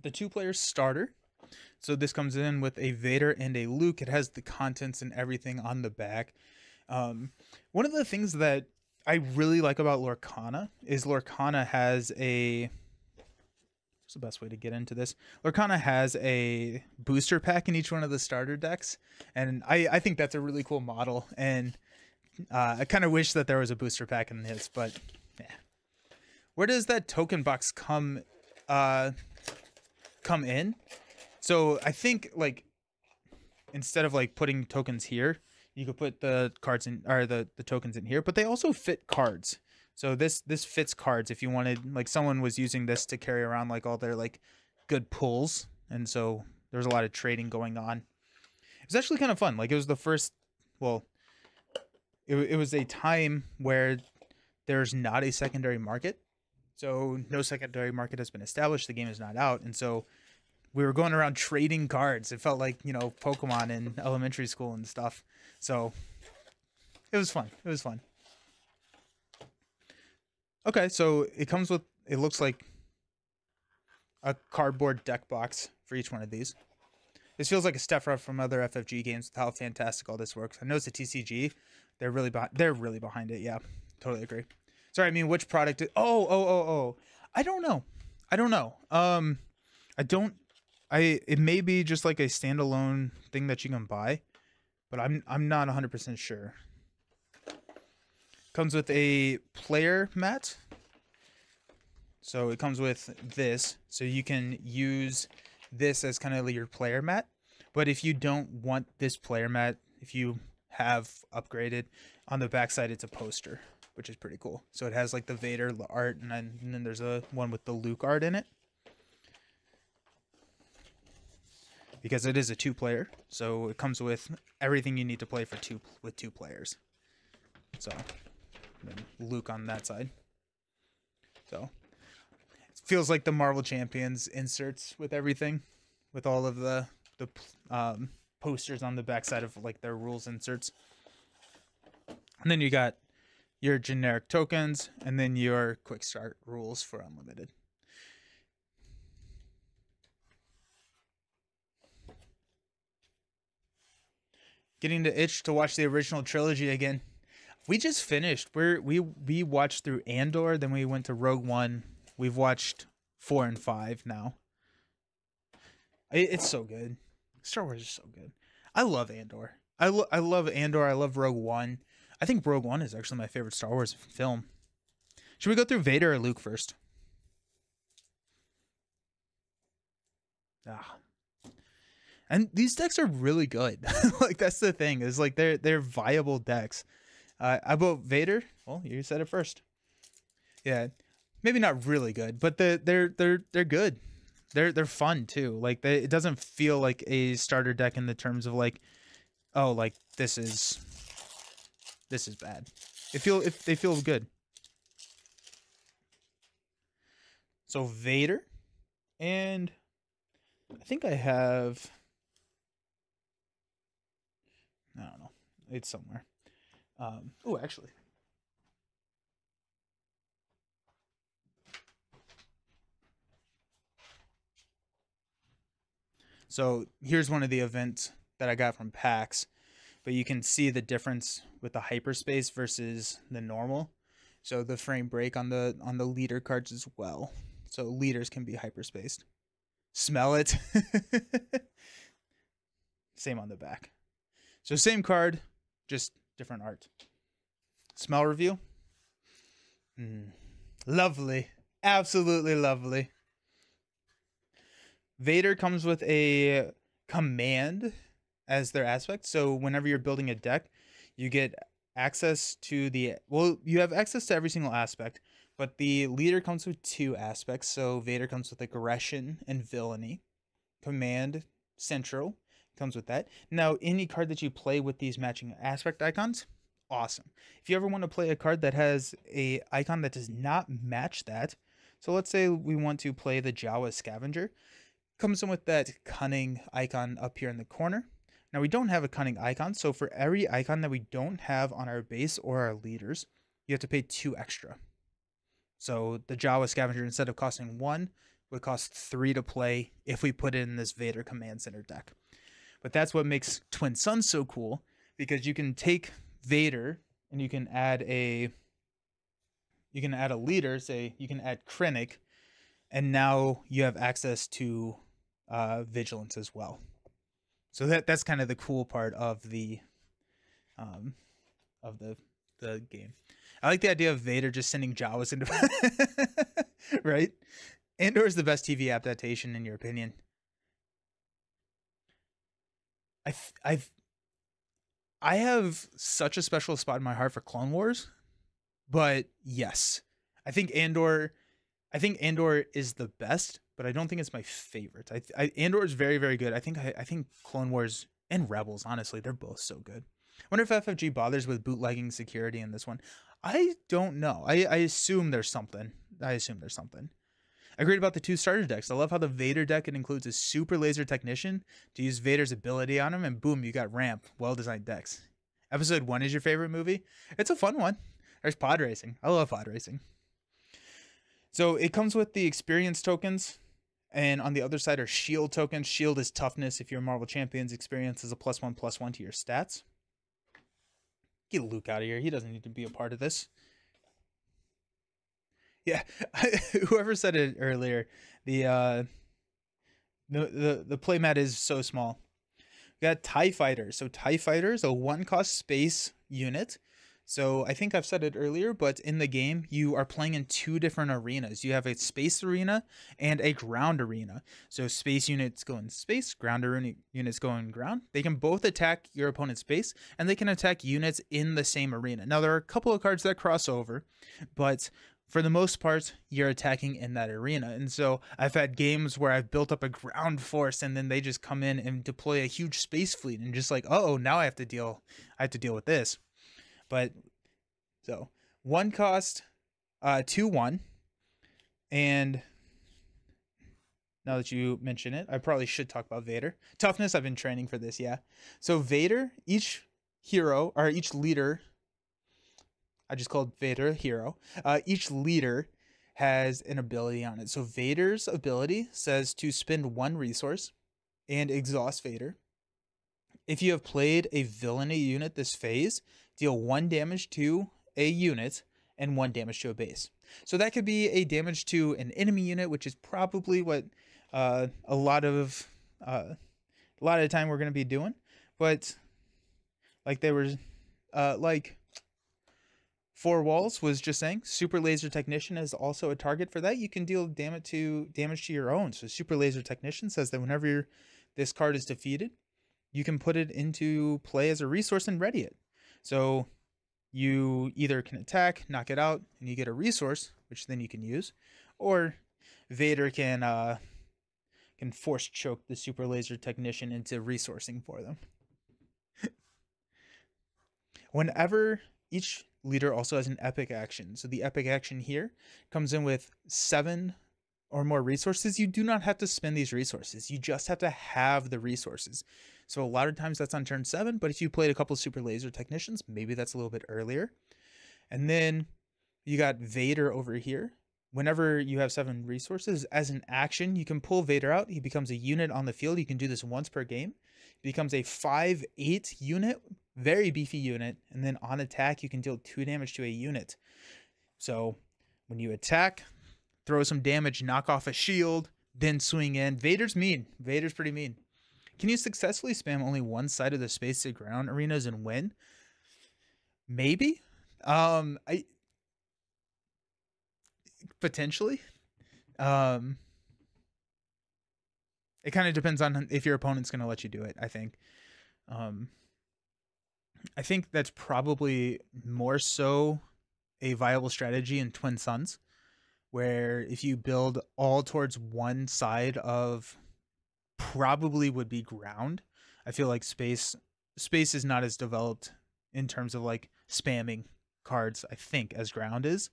the 2-player starter. So this comes in with a Vader and a Luke. It has the contents and everything on the back. One of the things that I really like about Lorcana is Lorcana has a... What's the best way to get into this? Lorcana has a booster pack in each one of the starter decks. And I think that's a really cool model. And I kind of wish that there was a booster pack in his, but yeah. Where does that token box come in? So I think like instead of like putting tokens here, you could put the cards in, or the tokens in here, but they also fit cards. So this fits cards if you wanted, like someone was using this to carry around like all their like good pulls, and so there's a lot of trading going on. It was actually kind of fun. Like it was the first, well, it was a time where there's not a secondary market. So no secondary market has been established. The game is not out, and so we were going around trading cards. It felt like, you know, Pokemon in elementary school and stuff. So it was fun. It was fun. Okay, so it comes with, it looks like a cardboard deck box for each one of these. This feels like a step up from other FFG games with how fantastic all this works. I know it's a TCG. They're really behind it. Yeah, totally agree. Sorry, I mean, which product? Oh. I don't know. It may be just like a standalone thing that you can buy, but I'm not 100% sure. Comes with a player mat. So it comes with this, so you can use this as kind of your player mat. But if you don't want this player mat, if you have upgraded, on the backside it's a poster, which is pretty cool. So it has like the Vader art, and then there's a one with the Luke art in it. Because it is a 2-player, so it comes with everything you need to play for two players. So then Luke on that side. So it feels like the Marvel Champions inserts with everything, with all of the posters on the backside of like their rules inserts. And then you got your generic tokens, and then your quick start rules for unlimited. Getting the itch to watch the original trilogy again. We just finished. We watched through Andor, then we went to Rogue One. We've watched 4 and 5 now. It's so good. Star Wars is so good. I love Andor. I love Andor. I love Rogue One. I think Rogue One is actually my favorite Star Wars film. Should we go through Vader or Luke first? Ah. And these decks are really good. Like that's the thing, is like they're viable decks. About Vader, well, you said it first. Yeah, maybe not really good, but they're good. They're fun too. Like it doesn't feel like a starter deck in the terms of like, oh, like this is bad. If they feel good. So Vader, and I think I have. I don't know. It's somewhere. Oh, actually. So here's one of the events that I got from PAX, but you can see the difference with the hyperspace versus the normal. So the frame break on the leader cards as well. So leaders can be hyperspaced. Smell it. Same on the back. So same card, just different art. Smell review. Lovely. Absolutely lovely. Vader comes with a command as their aspect. So whenever you're building a deck, you get access to you have access to every single aspect, but the leader comes with 2 aspects. So Vader comes with aggression and villainy. Command central comes with that. Now, any card that you play with these matching aspect icons, awesome. If you ever want to play a card that has a icon that does not match that, so let's say we want to play the Jawa Scavenger, comes in with that cunning icon up here in the corner. Now we don't have a cunning icon, so for every icon that we don't have on our base or our leaders, you have to pay 2 extra. So the Jawa Scavenger, instead of costing 1, would cost 3 to play if we put in this Vader Command Center deck. But that's what makes Twin Suns so cool, because you can take Vader and you can add a leader, say you can add Krennic, and now you have access to Vigilance as well. So that's kind of the cool part of the game. I like the idea of Vader just sending Jawas into right? Andor is the best TV adaptation in your opinion? I have such a special spot in my heart for Clone Wars, but yes, I think Andor is the best, but I don't think it's my favorite. Andor is very, very good. I think Clone Wars and Rebels, honestly, they're both so good. I wonder if FFG bothers with bootlegging security in this one. I don't know. I assume there's something. I agreed about the 2 starter decks. I love how the Vader deck, it includes a super laser technician to use Vader's ability on him, and boom, you got ramp. Well-designed decks. Episode 1 is your favorite movie? It's a fun one. There's pod racing. I love pod racing. So it comes with the experience tokens, and on the other side are shield tokens. Shield is toughness. If you're Marvel Champions, experience is a +1/+1 to your stats. Get Luke out of here. He doesn't need to be a part of this. Yeah, whoever said it earlier, the playmat is so small. We got TIE Fighters. So TIE Fighters, a 1-cost space unit. So I think I've said it earlier, but in the game, you are playing in 2 different arenas. You have a space arena and a ground arena. So space units go in space, ground units go in ground. They can both attack your opponent's space, and they can attack units in the same arena. Now, there are a couple of cards that cross over, but for the most part, you're attacking in that arena. And so I've had games where I've built up a ground force, and then they just come in and deploy a huge space fleet, and just like, oh, now I have to deal with this. But so 1 cost, 2/1, and now that you mention it, I probably should talk about Vader. Toughness, I've been training for this, yeah. So Vader, each hero or each leader, I just called Vader a hero. Each leader has an ability on it. So Vader's ability says to spend 1 resource and exhaust Vader. If you have played a villainy unit this phase, deal 1 damage to a unit and 1 damage to a base. So that could be a damage to an enemy unit, which is probably what a lot of the time we're going to be doing. But like they were, like 4 Walls was just saying, Super Laser Technician is also a target for that. You can deal damage to your own. So Super Laser Technician says that whenever this card is defeated, you can put it into play as a resource and ready it. So you either can attack, knock it out, and you get a resource, which then you can use, or Vader can force choke the Super Laser Technician into resourcing for them. Whenever each leader also has an epic action. So the epic action here comes in with 7 or more resources. You do not have to spend these resources. You just have to have the resources. So a lot of times that's on turn 7, but if you played a couple Super Laser Technicians, maybe that's a little bit earlier. And then you got Vader over here. Whenever you have 7 resources, as an action, you can pull Vader out. He becomes a unit on the field. You can do this once per game. He becomes a 5/8 unit, very beefy unit. And then on attack, you can deal 2 damage to a unit. So when you attack, throw some damage, knock off a shield, then swing in. Vader's mean. Vader's pretty mean. Can you successfully spam only one side of the space to ground arenas and win? Maybe. Potentially. It kind of depends on if your opponent's going to let you do it, I think. I think that's probably more so a viable strategy in Twin Suns, where if you build all towards one side of probably would be ground. I feel like space is not as developed in terms of like spamming cards, I think, as ground is.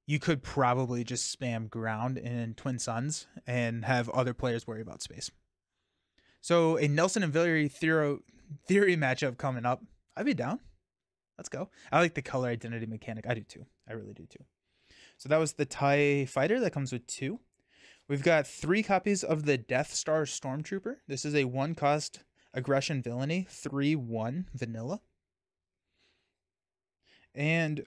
You could probably just spam ground in Twin Suns and have other players worry about space. So a Nelson and Villery theory matchup coming up. I'd be down. Let's go. I like the color identity mechanic. I do too. I really do too. So that was the TIE Fighter that comes with 2. We've got 3 copies of the Death Star Stormtrooper. This is a 1-cost aggression villainy, 3/1 vanilla. And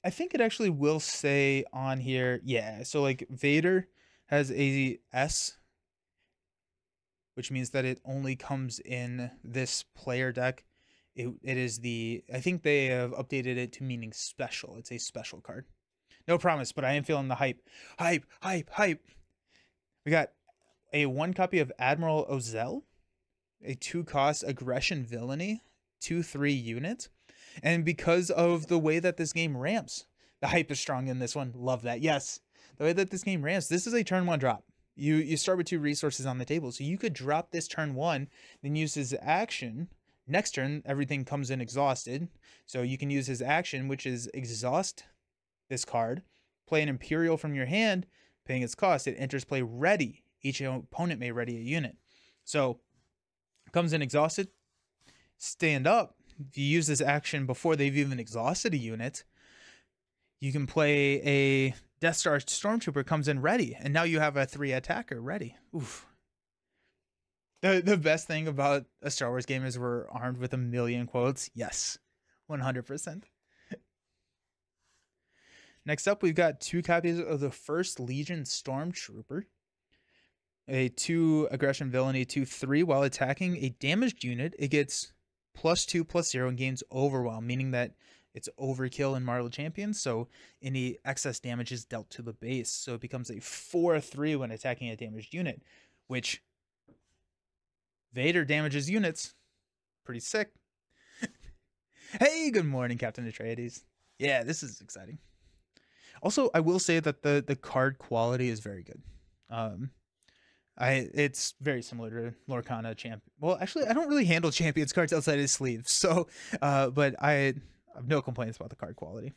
I think it actually will say on here, yeah, so like Vader has a S, which means that it only comes in this player deck. It is the, I think they have updated it to meaning special. It's a special card. No promise, but I am feeling the hype. Hype, hype, hype. We got a 1 copy of Admiral Ozell, a 2-cost aggression villainy, 2/3 unit. And because of the way that this game ramps, the hype is strong in this one. Love that. Yes, the way that this game ramps, this is a turn 1 drop. You start with 2 resources on the table, so you could drop this turn 1, then use his action. Next turn, everything comes in exhausted, so you can use his action, which is exhaust this card, play an Imperial from your hand, paying its cost. It enters play ready. Each opponent may ready a unit. So, comes in exhausted, stand up. If you use this action before they've even exhausted a unit, you can play a Death Star Stormtrooper, comes in ready, and now you have a 3 attacker ready. Oof. The best thing about a Star Wars game is we're armed with a million quotes. Yes, 100%. Next up, we've got 2 copies of the First Legion Stormtrooper. A 2 aggression villainy, 2/3. While attacking a damaged unit, it gets +2/+0 and gains overwhelm, meaning that it's overkill in Marvel Champions, so any excess damage is dealt to the base. So it becomes a 4/3 when attacking a damaged unit, which Vader damages units. Pretty sick. Hey, good morning, Captain Atreides. Yeah, this is exciting. Also, I will say that the card quality is very good. It's very similar to Lorcana champ. Well, actually, I don't really handle champions cards outside his sleeves, so but I have no complaints about the card quality.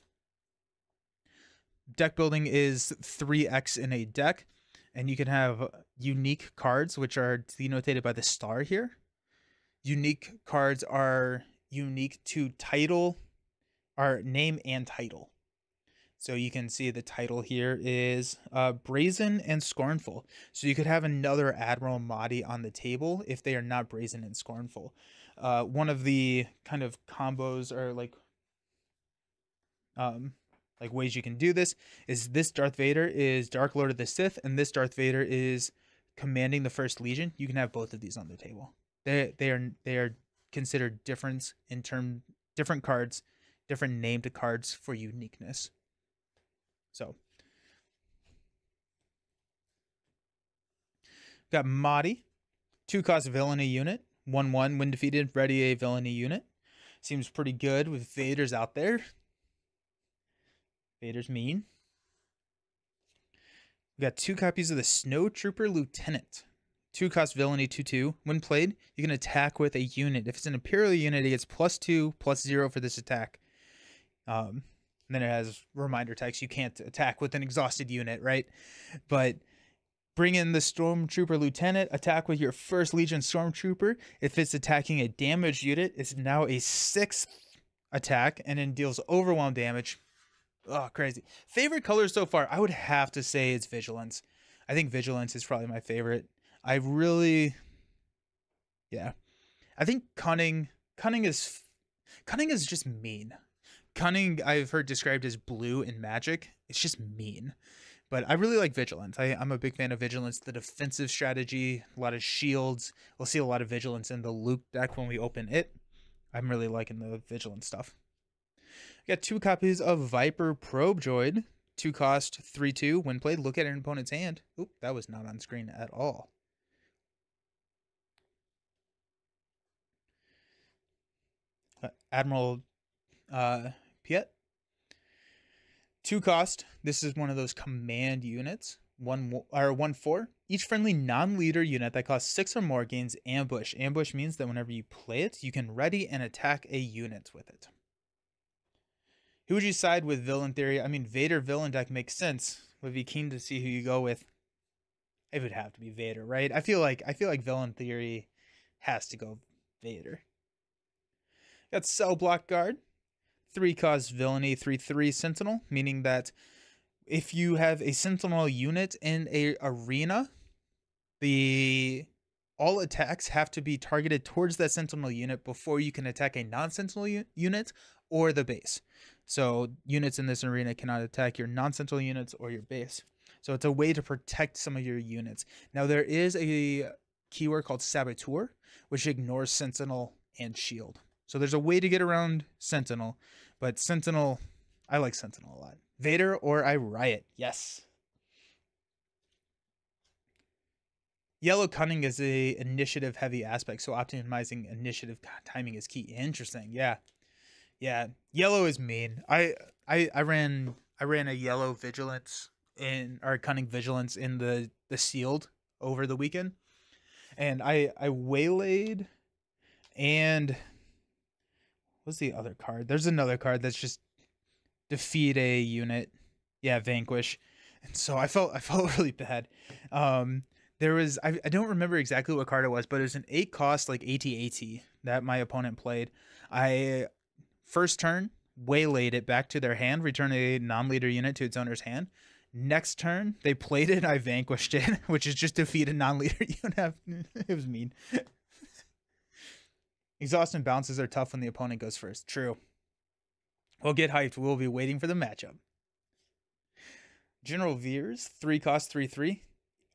Deck building is 3x in a deck, and you can have unique cards, which are denotated by the star here. Unique cards are unique to title, or name and title. So you can see the title here is Brazen and Scornful. So you could have another Admiral Mahdi on the table if they are not Brazen and Scornful. One of the kind of combos or like ways you can do this is this Darth Vader is Dark Lord of the Sith, and this Darth Vader is commanding the First Legion. You can have both of these on the table. They are considered different cards, different named cards for uniqueness. So, got Mahdi, 2-cost villainy unit, 1/1 when defeated, ready a villainy unit. Seems pretty good with Vader's out there. Vader's mean. We got 2 copies of the Snow Trooper Lieutenant, 2-cost villainy, 2/2. When played, you can attack with a unit. If it's an Imperial unit, it gets +2/+0 for this attack. And then it has reminder text. You can't attack with an exhausted unit, right? But bring in the Stormtrooper Lieutenant, attack with your First Legion Stormtrooper. If it's attacking a damaged unit, it's now a 6th attack and then deals overwhelm damage. Oh, crazy. Favorite color so far? I would have to say it's Vigilance. I think Vigilance is probably my favorite. I think Cunning is just mean. Cunning, I've heard described as blue in Magic. It's just mean. But I really like Vigilance. I'm a big fan of Vigilance. The defensive strategy, a lot of shields. We'll see a lot of Vigilance in the Luke deck when we open it. I'm really liking the Vigilance stuff. We got 2 copies of Viper Probe Droid. 2-cost, 3/2. When played, look at an opponent's hand. Oop, that was not on screen at all. Admiral Piet. 2-cost. This is one of those command units. 1/4. Each friendly non-leader unit that costs 6 or more gains ambush. Ambush means that whenever you play it, you can ready and attack a unit with it. Who would you side with, villain theory? I mean, Vader villain deck makes sense. Would be keen to see who you go with. It would have to be Vader, right? I feel like villain theory has to go Vader. Got Cell Block Guard. 3-cost villainy, 3/3 Sentinel, meaning that if you have a sentinel unit in a arena, the all attacks have to be targeted towards that sentinel unit before you can attack a non-sentinel unit or the base. So units in this arena cannot attack your non-sentinel units or your base. So it's a way to protect some of your units. Now there is a keyword called Saboteur, which ignores Sentinel and Shield. So there's a way to get around Sentinel, but Sentinel, I like Sentinel a lot. Vader or I Riot, yes. Yellow Cunning is a initiative heavy aspect, so optimizing initiative timing is key. Interesting, yeah. Yeah, yellow is mean. I ran a yellow vigilance in or cunning vigilance in the sealed over the weekend, and I waylaid and what's the other card? There's another card that's just defeat a unit. Yeah, vanquish. And so I felt really bad. There was I don't remember exactly what card it was, but it was an 8 cost like AT-AT that my opponent played. I first turn waylaid it back to their hand, return a non-leader unit to its owner's hand. Next turn, they played it, I vanquished it, which is just defeat a non-leader unit. It was mean. Exhaust and bounces are tough when the opponent goes first. True. We'll get hyped. We'll be waiting for the matchup. General Veers, 3 cost, 3/3.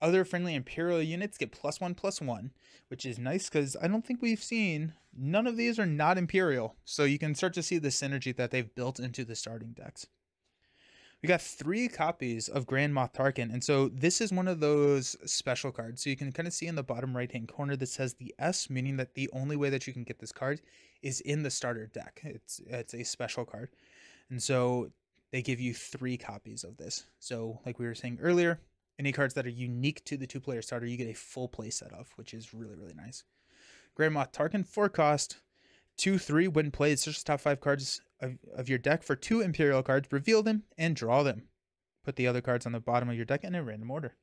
Other friendly Imperial units get +1/+1, which is nice because I don't think we've seen, none of these are not Imperial. So you can start to see the synergy that they've built into the starting decks. We got 3 copies of Grand Moff Tarkin, and so this is one of those special cards. So you can kind of see in the bottom right-hand corner that says the S, meaning that the only way that you can get this card is in the starter deck. It's a special card. And so they give you 3 copies of this. So like we were saying earlier, any cards that are unique to the 2-player starter, you get a full play set of, which is really, really nice. Grand Moff Tarkin, 4 cost, 2/3. When played, search the top 5 cards of your deck for 2 Imperial cards, reveal them, and draw them. Put the other cards on the bottom of your deck in a random order.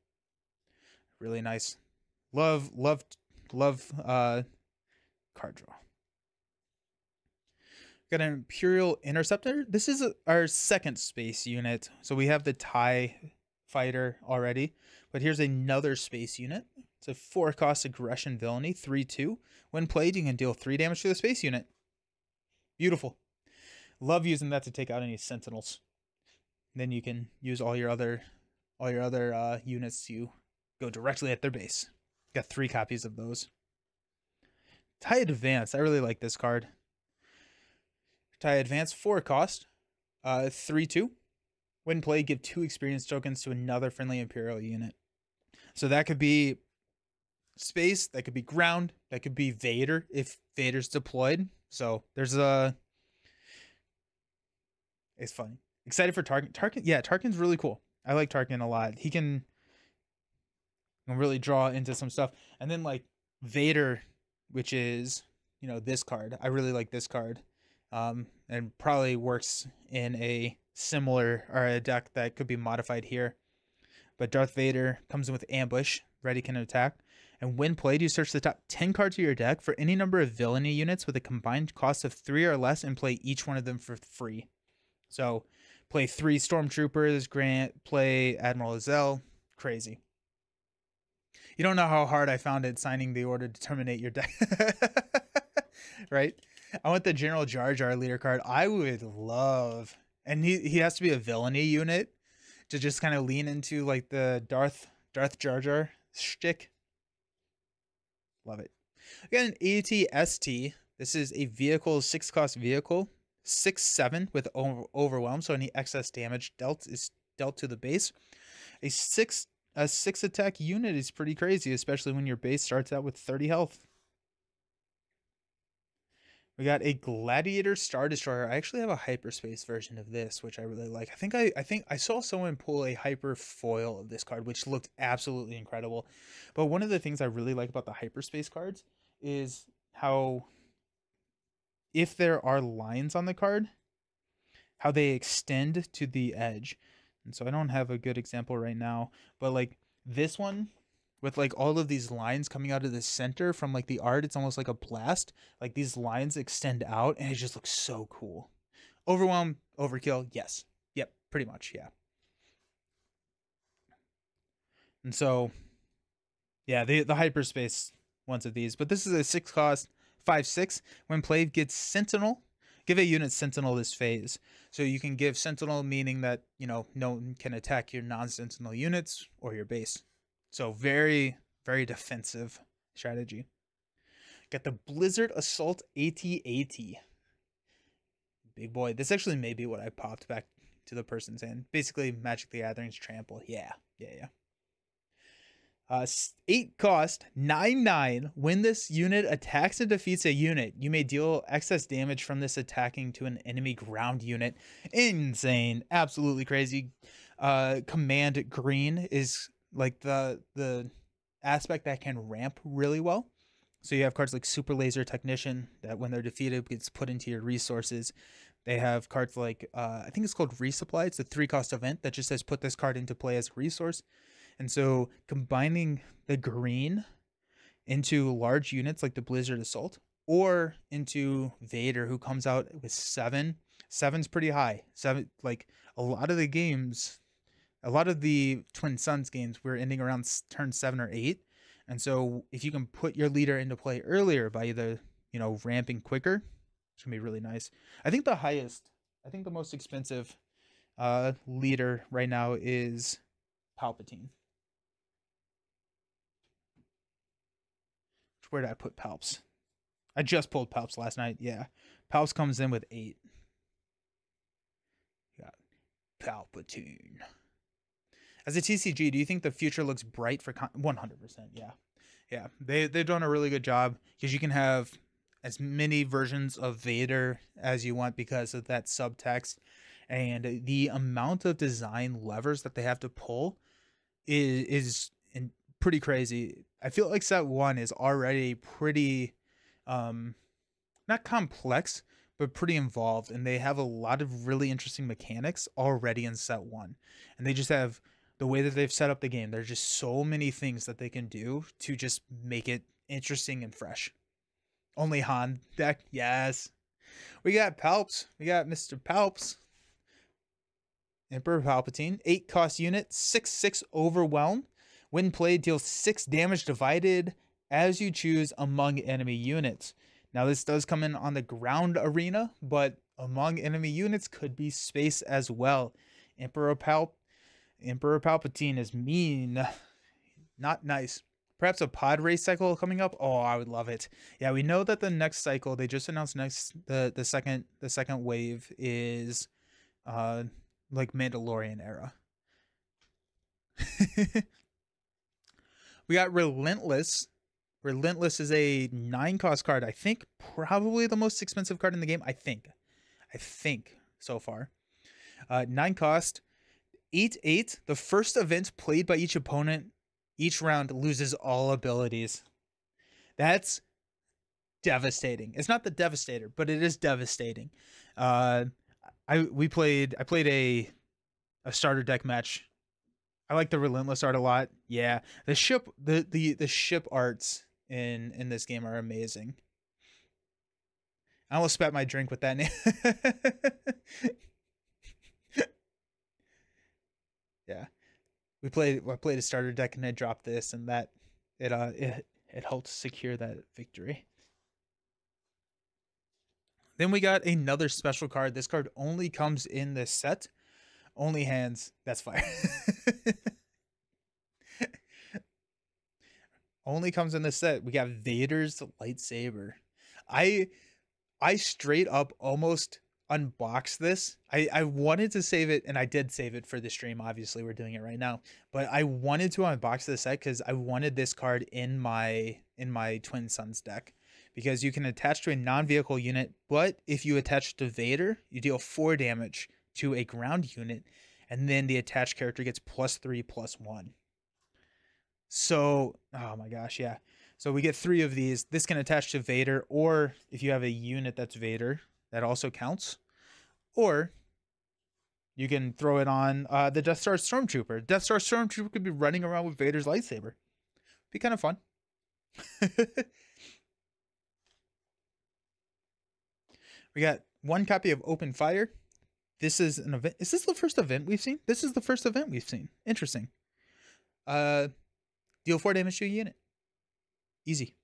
Really nice. Love card draw. Got an Imperial Interceptor. This is our second space unit. So we have the TIE fighter already, but here's another space unit. It's a 4 cost aggression villainy, 3/2. When played, you can deal 3 damage to the space unit. Beautiful. Love using that to take out any sentinels. Then you can use all your other units to go directly at their base. Got 3 copies of those. TIE Advance. I really like this card. TIE Advance, 4 cost, 3/2. When played, give 2 experience tokens to another friendly Imperial unit. So that could be space, that could be ground, that could be Vader if Vader's deployed. So there's it's funny. Excited for Tarkin. Yeah, Tarkin's really cool. I like Tarkin a lot. He can really draw into some stuff. And then like Vader, which is, you know, this card. I really like this card. And probably works in a similar or a deck that could be modified here. But Darth Vader comes in with ambush, ready can attack. And when played, you search the top 10 cards of your deck for any number of villainy units with a combined cost of 3 or less and play each one of them for free. So play 3 Stormtroopers, play Admiral Azelle. Crazy. You don't know how hard I found it signing the order to terminate your deck. Right? I want the General Jar Jar leader card. I would love, and he has to be a villainy unit to just kind of lean into like the Darth Jar Jar shtick. Love it. Again, an AT-ST. This is a vehicle, 6 cost vehicle, 6/7 with overwhelm. So any excess damage dealt is dealt to the base. A 6 attack unit is pretty crazy, especially when your base starts out with 30 health. We got a Gladiator Star Destroyer. I actually have a hyperspace version of this, which I really like. I think I saw someone pull a hyper foil of this card, which looked absolutely incredible. But one of the things I really like about the hyperspace cards is how, if there are lines on the card, how they extend to the edge. And so I don't have a good example right now, but like this one, with like all of these lines coming out of the center from like the art, it's almost like a blast. Like these lines extend out and it just looks so cool. Overwhelm, overkill, yes. Yep, pretty much, yeah. And so, yeah, the hyperspace ones of these. But this is a 6 cost, 5/6. When played, gets Sentinel. Give a unit Sentinel this phase. So you can give Sentinel, meaning that, no one can attack your non-Sentinel units or your base. So very, very defensive strategy. Got the Blizzard Assault AT-AT. Big boy. This actually may be what I popped back to the person's hand. Basically, Magic the Gathering's Trample. Yeah. 8 cost, 9/9. When this unit attacks and defeats a unit, you may deal excess damage from this attacking to an enemy ground unit. Insane. Absolutely crazy. Command green is like the aspect that can ramp really well. So you have cards like Super Laser Technician that when they're defeated gets put into your resources. They have cards like, I think it's called Resupply. It's a 3 cost event that just says put this card into play as a resource. And so combining the green into large units like the Blizzard Assault or into Vader, who comes out with 7. 7's pretty high. 7, like a lot of the games, a lot of the Twin Suns games, we're ending around turn 7 or 8. And so if you can put your leader into play earlier by either, ramping quicker, it's going to be really nice. I think the most expensive leader right now is Palpatine. Where did I put Palps? I just pulled Palps last night. Yeah. Palps comes in with 8. Got Palpatine. As a TCG, do you think the future looks bright for 100%? Yeah. They've done a really good job because you can have as many versions of Vader as you want because of that subtext, and the amount of design levers that they have to pull is pretty crazy. I feel like set 1 is already pretty not complex, but pretty involved, and they have a lot of really interesting mechanics already in set 1. And they just have the way that they've set up the game. There's just so many things that they can do to just make it interesting and fresh. Only Han deck, yes. We got Palps. We got Mr. Palps. Emperor Palpatine, 8 cost unit, 6/6 Overwhelm. When played, deals 6 damage divided as you choose among enemy units. Now this does come in on the ground arena, but among enemy units could be space as well. Emperor Palpatine is mean. Not nice. Perhaps a pod race cycle coming up. Oh, I would love it. Yeah, we know that the next cycle, they just announced the second wave is like Mandalorian era. We got Relentless. Relentless is a 9 cost card. I think probably the most expensive card in the game. I think so far. 9 cost, 8/8. The first event played by each opponent each round loses all abilities. That's devastating. It's not the Devastator, but it is devastating. I played a starter deck match. I like the Relentless art a lot. Yeah, the ship arts in this game are amazing. I almost spat my drink with that name. Yeah, I played a starter deck and I dropped this, and that it helped secure that victory. Then we got another special card. This card only comes in this set. Only hands. That's fire. Only comes in this set. We got Vader's lightsaber. I straight up almost unboxed this. I wanted to save it, and I did save it for the stream. Obviously, we're doing it right now. But I wanted to unbox this set because I wanted this card in my Twin Suns deck. Because you can attach to a non-vehicle unit, but if you attach to Vader, you deal 4 damage to a ground unit, and then the attached character gets +3/+1. So, oh my gosh, yeah. So we get 3 of these. This can attach to Vader, or if you have a unit that's Vader, that also counts. Or you can throw it on the Death Star Stormtrooper. Death Star Stormtrooper could be running around with Vader's lightsaber. Be kind of fun. We got 1 copy of Open Fire. This is an event. Is this the first event we've seen? This is the first event we've seen. Interesting. Uh, deal 4 damage to a unit. Easy.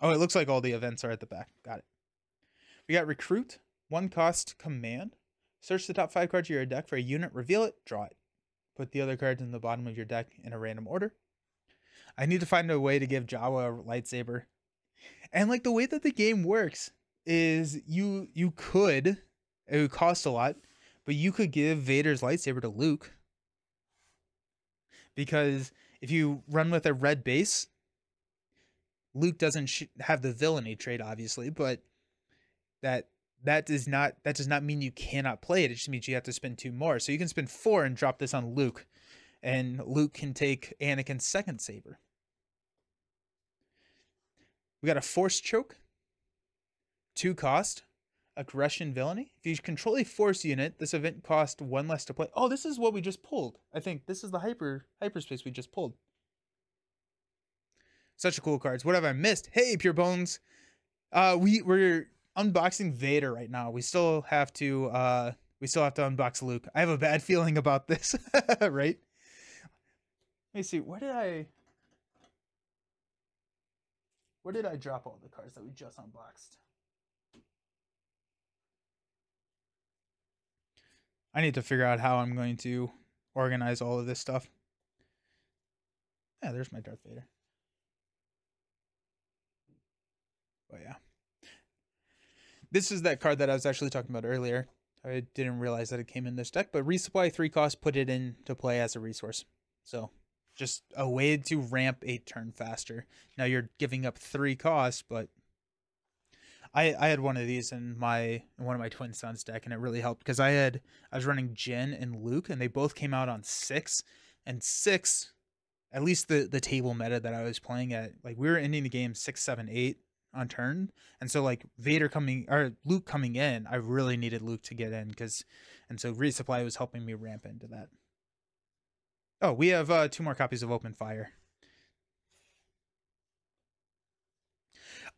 Oh, it looks like all the events are at the back. Got it. We got Recruit, 1 cost command. Search the top 5 cards of your deck for a unit, reveal it, draw it. Put the other cards in the bottom of your deck in a random order. I need to find a way to give Jawa a lightsaber. And like the way that the game works is you could, it would cost a lot, but you could give Vader's lightsaber to Luke. Because if you run with a red base, Luke doesn't have the villainy trait, obviously, but that does not mean you cannot play it. It just means you have to spend 2 more. So you can spend 4 and drop this on Luke, and Luke can take Anakin's second saber. We got a Force Choke, 2 cost, Aggression Villainy. If you control a Force unit, this event costs 1 less to play. Oh, this is what we just pulled. I think this is the hyperspace we just pulled. Such a cool cards. What have I missed? Hey, Pure Bones. We're unboxing Vader right now. We still have to unbox Luke. I have a bad feeling about this, right? Let me see. Where did I drop all the cards that we just unboxed? I need to figure out how I'm going to organize all of this stuff. Yeah, there's my Darth Vader. Oh yeah. This is that card that I was actually talking about earlier. I didn't realize that it came in this deck, but resupply 3 costs, put it into play as a resource. So just a way to ramp a turn faster. Now you're giving up 3 costs, but I had one of these in one of my Twin Sons deck, and it really helped because I was running Jin and Luke, and they both came out on 6, and 6, at least the table meta that I was playing at, like we were ending the game 6, 7, 8 on turn, and so like Luke coming in, I really needed Luke to get in and so resupply was helping me ramp into that. Oh, we have 2 more copies of Open Fire.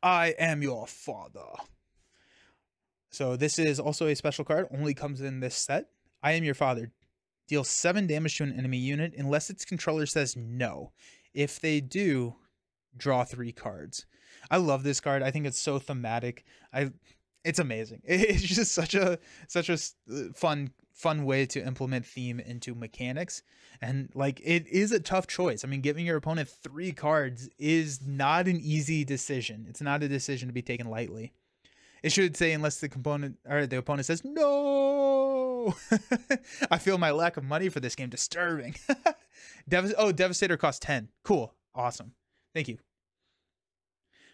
I am your father. So this is also a special card, only comes in this set. I am your father. Deal 7 damage to an enemy unit unless its controller says no. If they do, draw 3 cards. I love this card. I think it's so thematic. It's amazing. It's just such a fun way to implement theme into mechanics, and like it is a tough choice. I mean, giving your opponent 3 cards is not an easy decision. It's not a decision to be taken lightly. It should say unless the opponent says no. I feel my lack of money for this game disturbing. Devastator costs 10. Cool. Awesome. Thank you.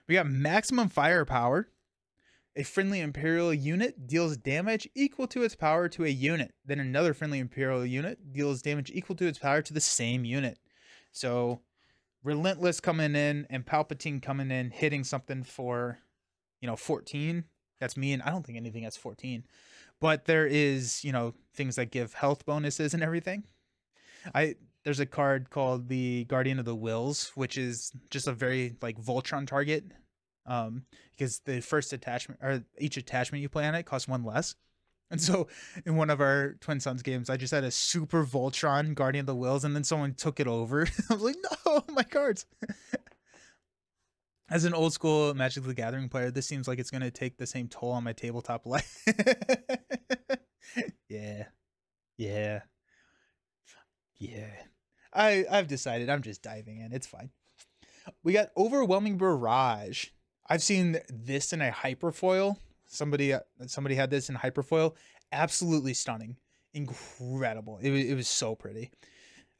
We got maximum firepower. A friendly Imperial unit deals damage equal to its power to a unit. Then another friendly Imperial unit deals damage equal to its power to the same unit. So Relentless coming in and Palpatine coming in, hitting something for, 14. That's me, and I don't think anything has 14. But there is, things that give health bonuses and everything. There's a card called the Guardian of the Wills, which is just a very like Voltron target. Because the first attachment or each attachment you play on it costs 1 less. And so in one of our Twin Sons games, I just had a super Voltron Guardian of the Wills, and then someone took it over. I was like, no, my cards. As an old school Magic the Gathering player, this seems like it's going to take the same toll on my tabletop life. Yeah. I've decided I'm just diving in. It's fine. We got Overwhelming Barrage. I've seen this in a hyperfoil. Somebody had this in hyperfoil. Absolutely stunning. Incredible. It was so pretty.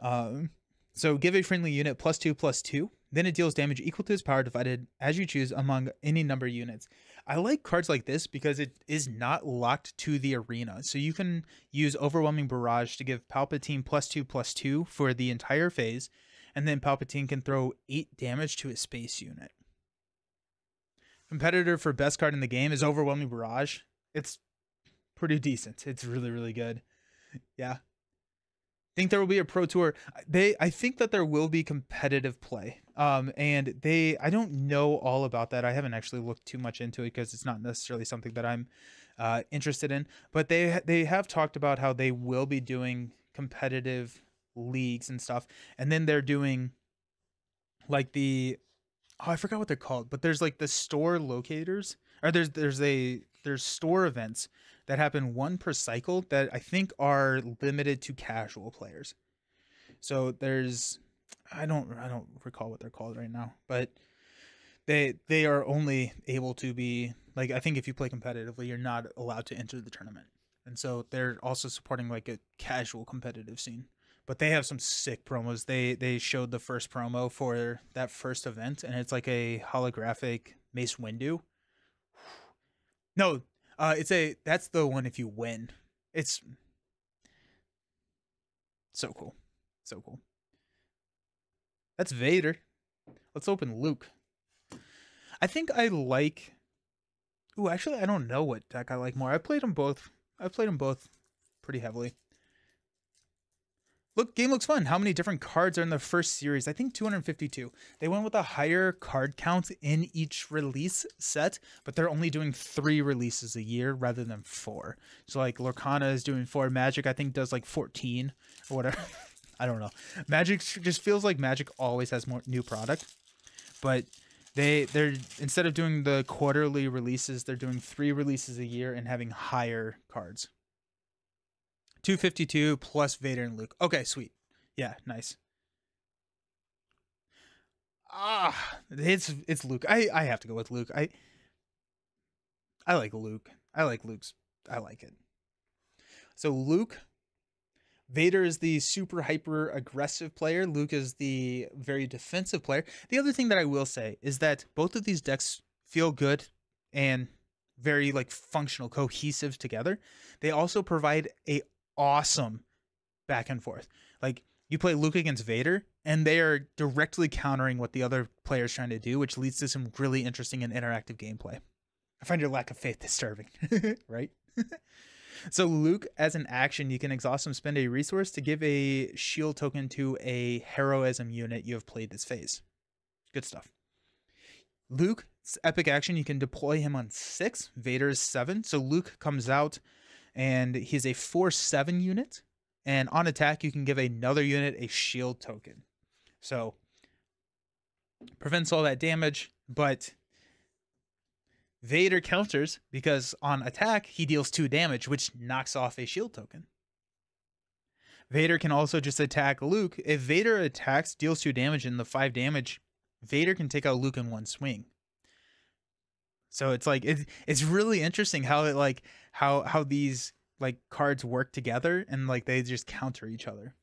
So give a friendly unit +2/+2. Then it deals damage equal to its power divided as you choose among any number of units. I like cards like this because it is not locked to the arena. So you can use Overwhelming Barrage to give Palpatine +2/+2 for the entire phase. And then Palpatine can throw 8 damage to a space unit. Competitor for best card in the game is Overwhelming Barrage. It's pretty decent. It's really, really good. Yeah. Think there will be a pro tour. I think that there will be competitive play. And I don't know all about that. I haven't actually looked too much into it because it's not necessarily something that I'm interested in. But they have talked about how they will be doing competitive leagues and stuff. And then they're doing like I forgot what they're called, but there's like the store locators, or there's store events that happen one per cycle that I think are limited to casual players. So there's I don't recall what they're called right now, but they are only able to be like, I think if you play competitively, you're not allowed to enter the tournament. And so they're also supporting like a casual competitive scene. But they have some sick promos. They showed the first promo for that first event, and it's like a holographic Mace Windu. No, that's the one if you win. It's so cool. So cool. That's Vader. Let's open Luke. I think I like. Ooh, actually, I don't know what deck I like more. I played them both pretty heavily. Look, game looks fun. How many different cards are in the first series? I think 252. They went with a higher card count in each release set, but they're only doing 3 releases a year rather than 4. So like Lorcana is doing 4. Magic, I think, does like 14 or whatever. I don't know. Magic just feels like Magic always has more new product, but they're instead of doing the quarterly releases, they're doing 3 releases a year and having higher cards. 252 plus Vader and Luke. Okay, sweet. Yeah, nice. It's Luke. I have to go with Luke. I like Luke. I like Luke's. I like it. So Luke, Vader is the super hyper aggressive player. Luke is the very defensive player. The other thing that I will say is that both of these decks feel good and very like functional, cohesive together. They also provide a awesome back and forth. Like you play Luke against Vader and they are directly countering what the other player is trying to do, which leads to some really interesting and interactive gameplay. I find your lack of faith disturbing, right? So Luke, as an action, you can exhaust and spend a resource to give a shield token to a heroism unit you have played this phase. Good stuff. Luke's epic action, you can deploy him on 6. Vader is 7. So Luke comes out and he's a 4/7 unit. And on attack, you can give another unit a shield token. So prevents all that damage, but Vader counters because on attack, he deals 2 damage, which knocks off a shield token. Vader can also just attack Luke. If Vader attacks, deals 2 damage, and the 5 damage, Vader can take out Luke in one swing. So it's like it's really interesting how it like how these like cards work together and like they just counter each other.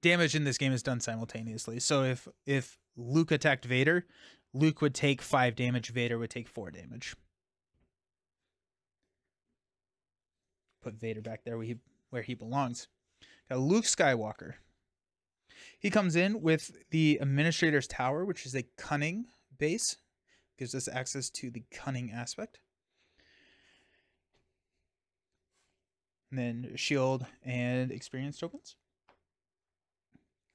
Damage in this game is done simultaneously. So if Luke attacked Vader, Luke would take 5 damage, Vader would take 4 damage. Put Vader back there where he belongs. Got Luke Skywalker. He comes in with the Administrator's Tower, which is a cunning base. Gives us access to the cunning aspect. And then shield and experience tokens.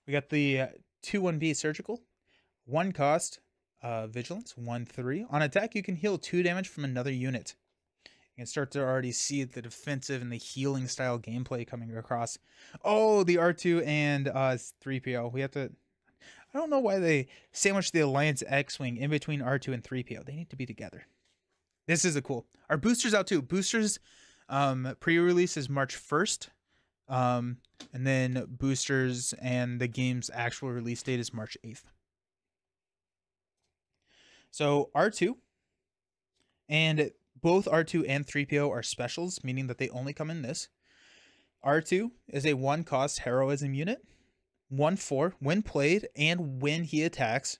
We got the 2/1B surgical. 1 cost, vigilance, 1/3. On attack, you can heal 2 damage from another unit. You can start to already see the defensive and the healing style gameplay coming across. Oh, the R2 and 3PO. We have to... I don't know why they sandwiched the Alliance X-Wing in between R2 and 3PO. They need to be together. This is a cool... Our boosters out too. Boosters pre-release is March 1st. And then boosters and the game's actual release date is March 8th. So R2 and both R2 and 3PO are specials, meaning that they only come in this. R2 is a 1-cost heroism unit. 1/4 when played and when he attacks,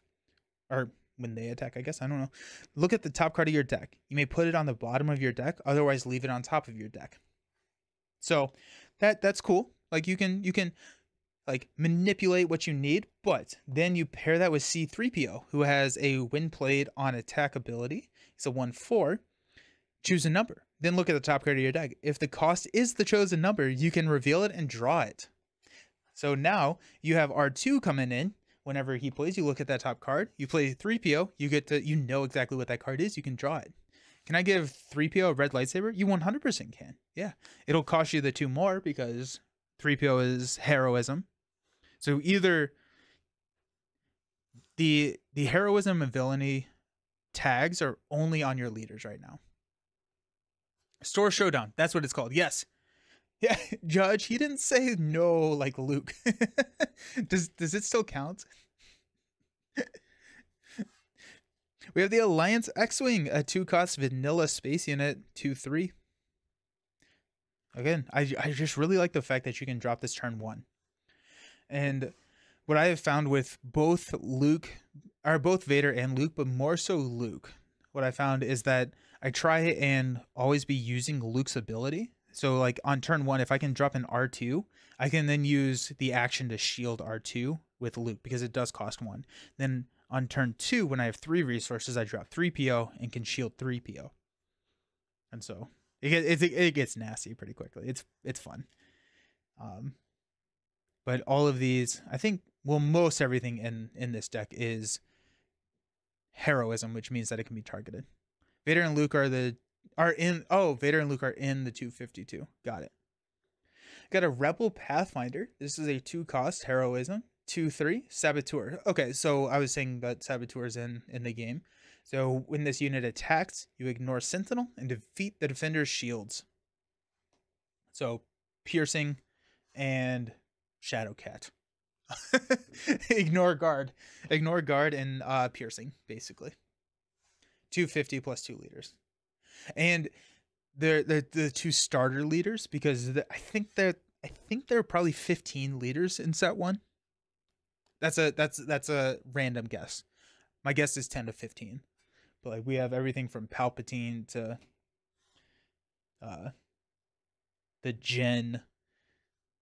or when they attack, I guess. I don't know. Look at the top card of your deck. You may put it on the bottom of your deck, otherwise leave it on top of your deck. So that's cool. Like you can like manipulate what you need, but then you pair that with C3PO, who has a when played on attack ability. It's a 1/4. Choose a number. Then look at the top card of your deck. If the cost is the chosen number, you can reveal it and draw it. So now you have R2 coming in. Whenever he plays, you look at that top card. You play 3PO, you know exactly what that card is. You can draw it. Can I give 3PO a red lightsaber? You 100% can. Yeah. It'll cost you the 2 more because 3PO is heroism. So either the heroism and villainy tags are only on your leaders right now. Store Showdown, that's what it's called. Yes. Yeah, Judge, he didn't say no like Luke. Does it still count? We have the Alliance X-Wing, a 2-cost vanilla space unit, 2/3. Again, I just really like the fact that you can drop this turn 1. And what I have found with both Vader and Luke, but more so Luke, what I found is that I try and always be using Luke's ability. So like on turn 1, if I can drop an R2, I can then use the action to shield R2 with Luke because it does cost 1. Then on turn 2, when I have 3 resources, I drop 3PO and can shield 3PO. And so it gets nasty pretty quickly. It's fun. But all of these, I think, well, most everything in this deck is heroism, which means that it can be targeted. Vader and Luke Vader and Luke are in the 252. Got it. Got a Rebel Pathfinder. This is a 2-cost heroism. 2/3 Saboteur. Okay, so I was saying that Saboteur is in the game. So when this unit attacks, you ignore Sentinel and defeat the defender's shields. So piercing and Shadowcat. Ignore guard and piercing basically. 250 plus 2 leaders. And they're the 2 starter leaders because I think there are probably 15 leaders in set 1. That's a random guess. My guess is 10 to 15. But like we have everything from Palpatine to the Gen.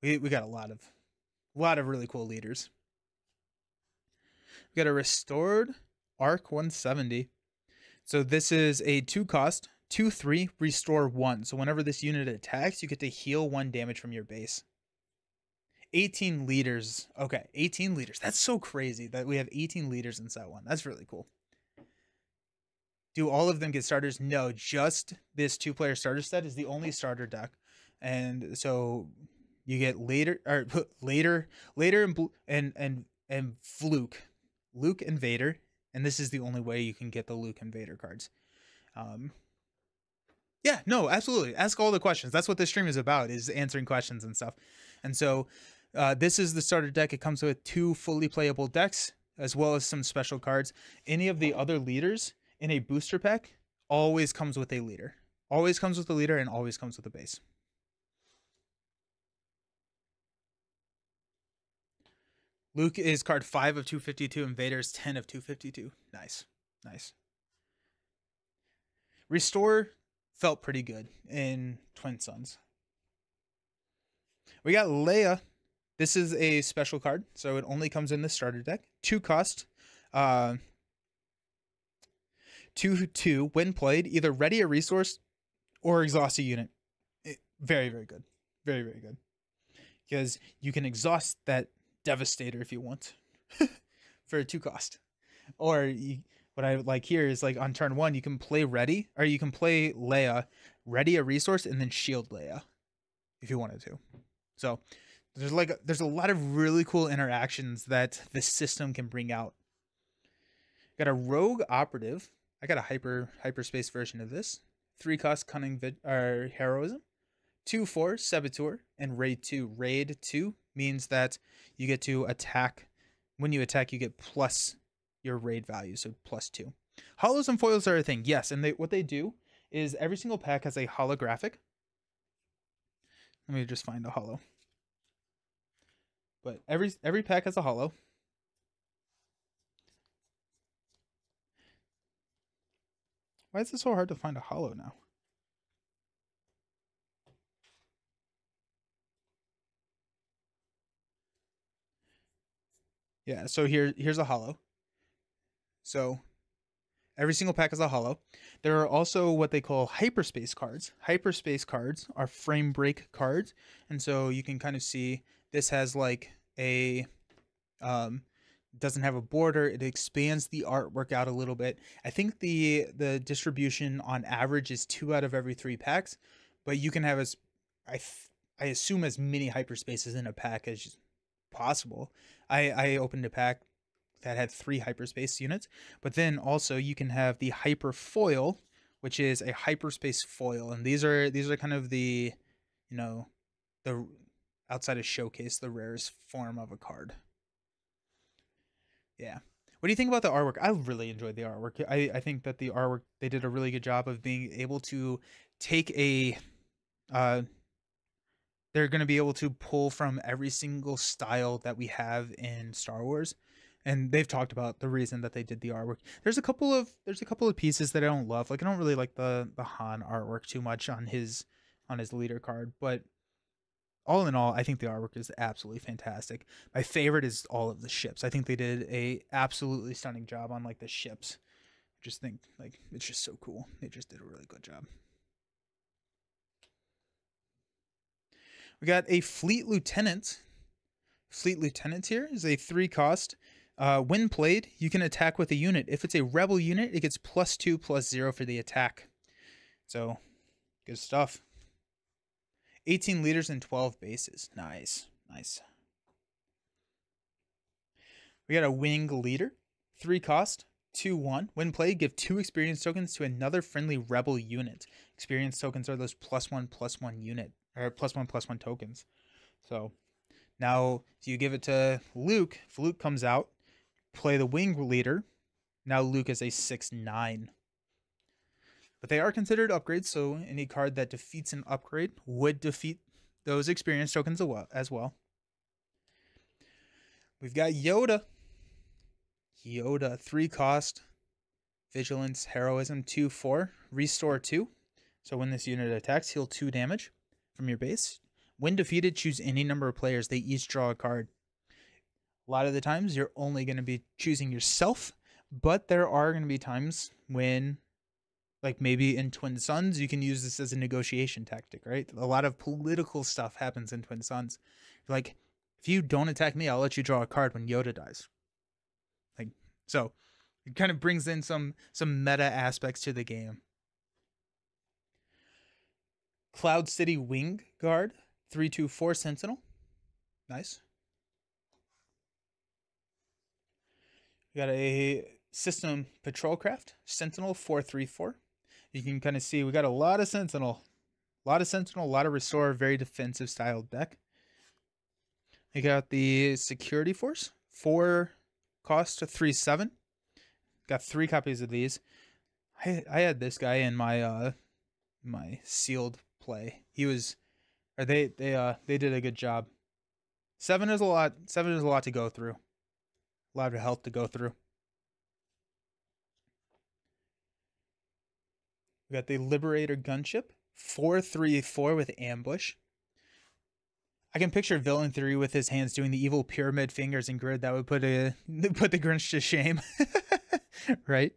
We got a lot of really cool leaders. We got a restored Arc 170. So this is a 2-cost, 2/3 restore 1. So whenever this unit attacks, you get to heal 1 damage from your base. 18 leaders. Okay, 18 leaders. That's so crazy that we have 18 leaders in set 1. That's really cool. Do all of them get starters? No, just this 2-player starter set is the only starter deck. And so you get later and Luke and Vader, and this is the only way you can get the Luke and Vader cards. Yeah, no, absolutely. Ask all the questions. That's what this stream is about, is answering questions and stuff. And so this is the starter deck. It comes with 2 fully playable decks, as well as some special cards. Any of the other leaders in a booster pack always comes with a leader. Always comes with a leader and always comes with a base. Luke is card 5 of 252 and Vader is 10 of 252. Nice. Nice. Restore felt pretty good in Twin Suns. We got Leia. This is a special card, so it only comes in the starter deck. 2-cost. 2/2. When played, either ready a resource or exhaust a unit. Very, very good. Very, very good. Because you can exhaust that Devastator if you want for a 2-cost. Or what I would like here is like on turn 1, you can play ready, or you can play Leia, ready a resource, and then shield Leia if you wanted to. So there's a lot of really cool interactions that the system can bring out. Got a Rogue Operative. I got a hyperspace version of this. 3-cost Cunning Heroism. 2/4 Saboteur and Raid 2. Raid 2 means that you get to attack. When you attack, you get plus your raid value, so +2. Holos and foils are a thing, yes, and what they do is every single pack has a holographic. Let me just find a holo. But every pack has a holo. Why is it so hard to find a holo now? Yeah, so here's a holo. So every single pack is a holo. There are also what they call hyperspace cards. Hyperspace cards are frame break cards, and so you can kind of see this has like a doesn't have a border. It expands the artwork out a little bit. I think the distribution on average is 2 out of every 3 packs, but you can have I assume as many hyperspaces in a pack as possible. I opened a pack that had 3 hyperspace units, but then also you can have the hyper foil, which is a hyperspace foil, and these are kind of the, you know, the outside of showcase, the rarest form of a card. Yeah. What do you think about the artwork? I really enjoyed the artwork. I think that the artwork, they did a really good job of being able to take a uh they're going to be able to pull from every single style that we have in Star Wars. And they've talked about the reason that they did the artwork. There's a couple of pieces that I don't love. Like I don't really like the Han artwork too much on his leader card, but all in all, I think the artwork is absolutely fantastic. My favorite is all of the ships. I think they did a absolutely stunning job on like the ships. I just think like it's just so cool. They just did a really good job. We got a Fleet Lieutenant. Fleet Lieutenant here is a 3 cost. When played, you can attack with a unit. If it's a rebel unit, it gets +2/+0 for the attack. So, good stuff. 18 leaders and 12 bases. Nice. Nice. We got a Wing Leader. 3 cost. 2/1. When played, give 2 experience tokens to another friendly rebel unit. Experience tokens are those +1/+1 unit, or +1/+1 tokens. So, now, if you give it to Luke, if Luke comes out, play the Wing Leader. Now Luke is a 6/9. But they are considered upgrades, so any card that defeats an upgrade would defeat those experience tokens as well. We've got Yoda. Yoda, 3 cost. Vigilance, Heroism, 2/4. Restore 2. So when this unit attacks, heal 2 damage from your base. When defeated, choose any number of players. They each draw a card. A lot of the times, you're only going to be choosing yourself, but there are going to be times when, like maybe in Twin Suns, you can use this as a negotiation tactic, right? A lot of political stuff happens in Twin Suns. Like, if you don't attack me, I'll let you draw a card when Yoda dies. Like, so it kind of brings in some meta aspects to the game. Cloud City Wing Guard, 3/4 Sentinel. Nice. We got a System Patrolcraft, Sentinel, 4/4. You can kind of see we got a lot of Sentinel. A lot of Restore, very defensive style deck. We got the Security Force, 4 cost to 3/7. Got 3 copies of these. I had this guy in my my sealed play. He was, or they did a good job. 7 is a lot. 7 is a lot to go through. A lot of health to go through. We got the Liberator Gunship, 4/3/4 with Ambush. I can picture Villain 3 with his hands doing the evil pyramid fingers and grid. That would put the Grinch to shame. Right?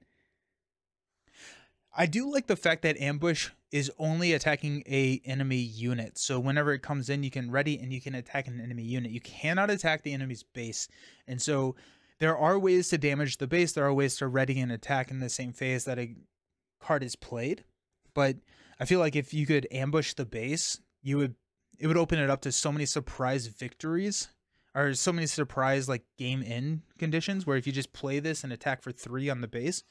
I do like the fact that Ambush is only attacking a enemy unit. So whenever it comes in, you can ready and you can attack an enemy unit. You cannot attack the enemy's base. And so there are ways to damage the base. There are ways to ready and attack in the same phase that a card is played. But I feel like if you could ambush the base, it would open it up to so many surprise victories, or so many surprise like game in conditions where if you just play this and attack for 3 on the base,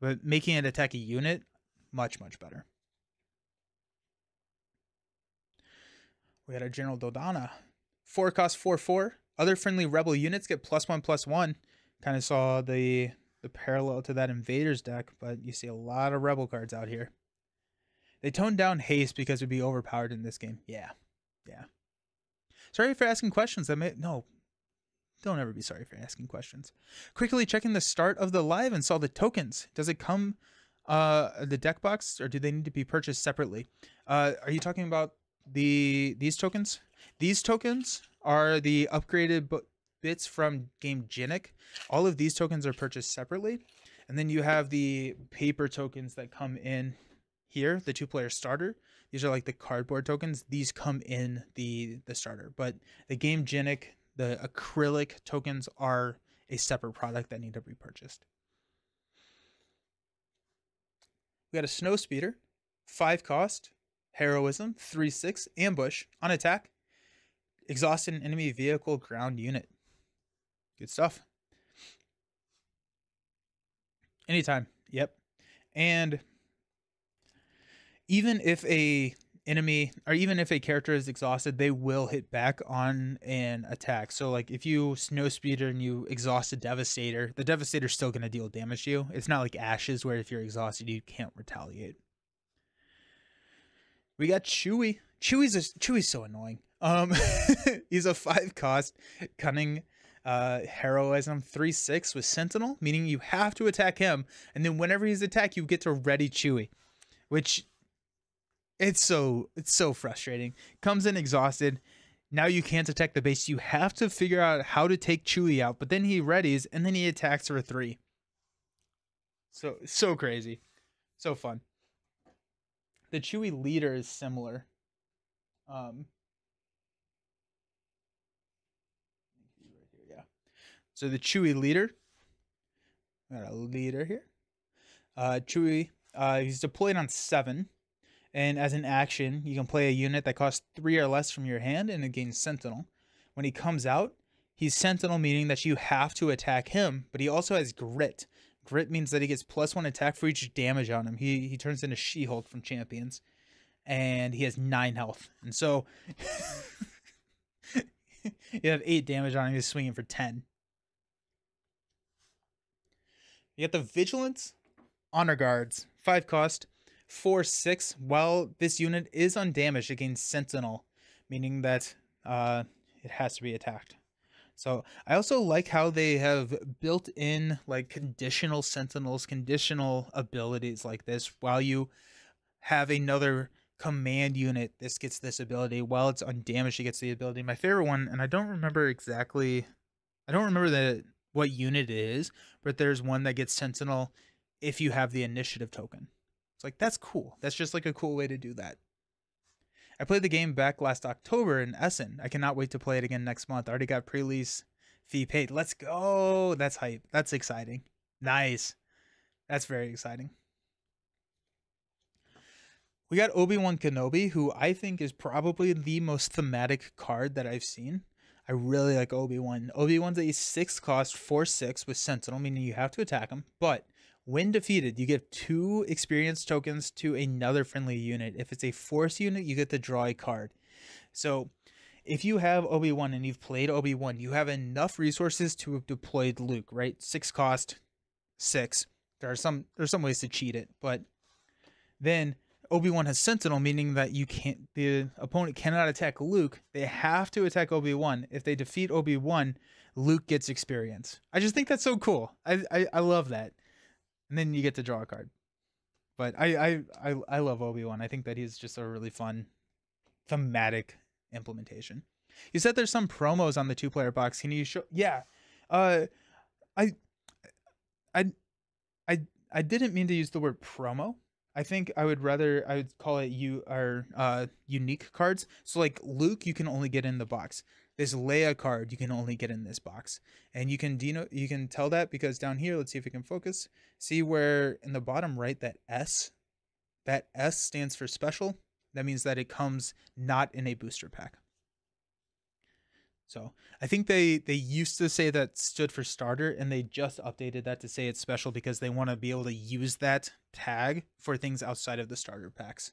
but making it attack a unit, much better. We got a General Dodonna, 4 cost 4/4. Other friendly rebel units get +1/+1. Kind of saw the parallel to that in Vader's deck, but you see a lot of rebel cards out here. They toned down haste because it would be overpowered in this game. Yeah. Sorry for asking questions. No, don't ever be sorry for asking questions. Quickly checking the start of the live and saw the tokens. Does it come the deck box, or do they need to be purchased separately? Are you talking about these tokens? These tokens are the upgraded bits from Game Genic. All of these tokens are purchased separately, and then you have the paper tokens that come in here, the 2-player starter. These are like the cardboard tokens. These come in the starter, but the Game Genic, the acrylic tokens are a separate product that need to be purchased. We got a Snow Speeder, 5 cost, Heroism, 3/6, ambush, on attack, exhaust an enemy vehicle ground unit. Good stuff. Anytime. Yep. And even if a enemy or even if a character is exhausted, they will hit back on an attack. So like if you snow speeder and you exhaust a devastator, the devastator's still going to deal damage to you. It's not like ashes where if you're exhausted you can't retaliate. We got Chewy. Chewy's so annoying. He's a 5 cost cunning heroism 3/6 with sentinel, meaning you have to attack him, and then whenever he's attacked you get to ready Chewy, which it's so frustrating. Comes in exhausted. Now you can't attack the base. You have to figure out how to take Chewy out, but then he readies and then he attacks for 3. So crazy. So fun. The Chewy leader is similar. Yeah. So the Chewy leader. Got a leader here. Chewy. He's deployed on 7. And as an action, you can play a unit that costs 3 or less from your hand and it gains Sentinel. When he comes out, he's Sentinel, meaning that you have to attack him, but he also has Grit. Grit means that he gets +1 attack for each damage on him. He turns into She-Hulk from Champions, and he has 9 health. And so you have 8 damage on him. He's swinging for 10. You get the Vigilance, Honor Guards, 5 cost. 4/6. While this unit is undamaged, it gains Sentinel, meaning that it has to be attacked. So I also like how they have built in like conditional sentinels, conditional abilities like this. While you have another command unit, this gets this ability. While it's undamaged, it gets the ability. My favorite one, and I don't remember what unit it is, but there's one that gets Sentinel if you have the initiative token. It's like, that's cool. That's just like a cool way to do that. I played the game back last October in Essen. I cannot wait to play it again next month. I already got pre-lease fee paid. Let's go. That's hype. That's exciting. Nice. That's very exciting. We got Obi-Wan Kenobi, who I think is probably the most thematic card that I've seen. I really like Obi-Wan. Obi-Wan's a 6 cost 4/6 with Sentinel, meaning you have to attack him, but when defeated, you give 2 experience tokens to another friendly unit. If it's a force unit, you get to draw a card. So if you have Obi-Wan and you've played Obi-Wan, you have enough resources to have deployed Luke, right? 6 cost, 6. There's some ways to cheat it, but then Obi-Wan has Sentinel, meaning that the opponent cannot attack Luke. They have to attack Obi-Wan. If they defeat Obi-Wan, Luke gets experience. I just think that's so cool. I love that. And then you get to draw a card. But I love Obi-Wan. I think that he's just a really fun thematic implementation. You said there's some promos on the 2-player box. Can you show? Yeah. I didn't mean to use the word promo. I think I would call it unique cards. So like Luke, you can only get in the box. This Leia card you can only get in this box, and you can tell that because down here, let's see if we can focus. See where in the bottom right that S stands for special. That means that it comes not in a booster pack. So I think they used to say that stood for starter, and they just updated that to say it's special because they want to be able to use that tag for things outside of the starter packs.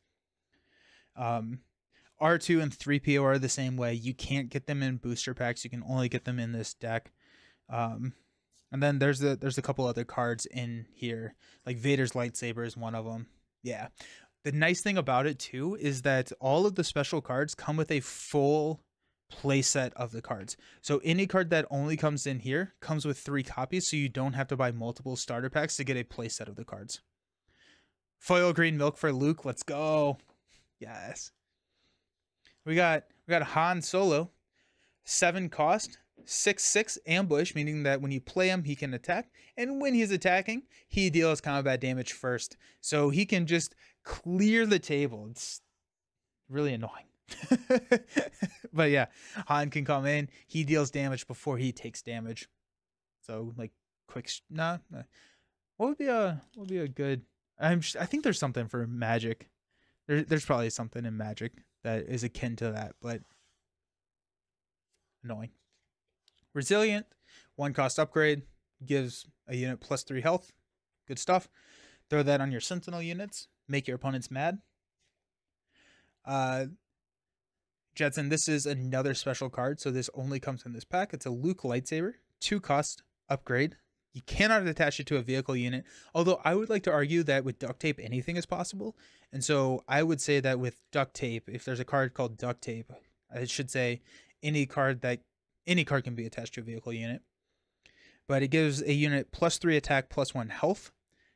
R2 and 3PO are the same way. You can't get them in booster packs. You can only get them in this deck. And then there's a couple other cards in here. Like Vader's lightsaber is one of them. Yeah. The nice thing about it too is that all of the special cards come with a full playset of the cards. So any card that only comes in here comes with 3 copies, so you don't have to buy multiple starter packs to get a playset of the cards. Foil green milk for Luke. Let's go. Yes. We got Han Solo, 7 cost, 6/6 ambush, meaning that when you play him, he can attack, and when he's attacking, he deals combat damage first, so he can just clear the table. It's really annoying. But yeah, Han can come in, he deals damage before he takes damage. So like quick, what would be a good? I think there's something for magic There's probably something in Magic that is akin to that, but annoying. Resilient, 1 cost upgrade, gives a unit +3 health. Good stuff. Throw that on your Sentinel units. Make your opponents mad. Jetson, this is another special card, so this only comes in this pack. It's a Luke lightsaber, 2 cost upgrade. You cannot attach it to a vehicle unit, although I would like to argue that with duct tape, anything is possible. And so I would say that with duct tape, if there's a card called duct tape, I should say any card can be attached to a vehicle unit. But it gives a unit +3 attack, +1 health.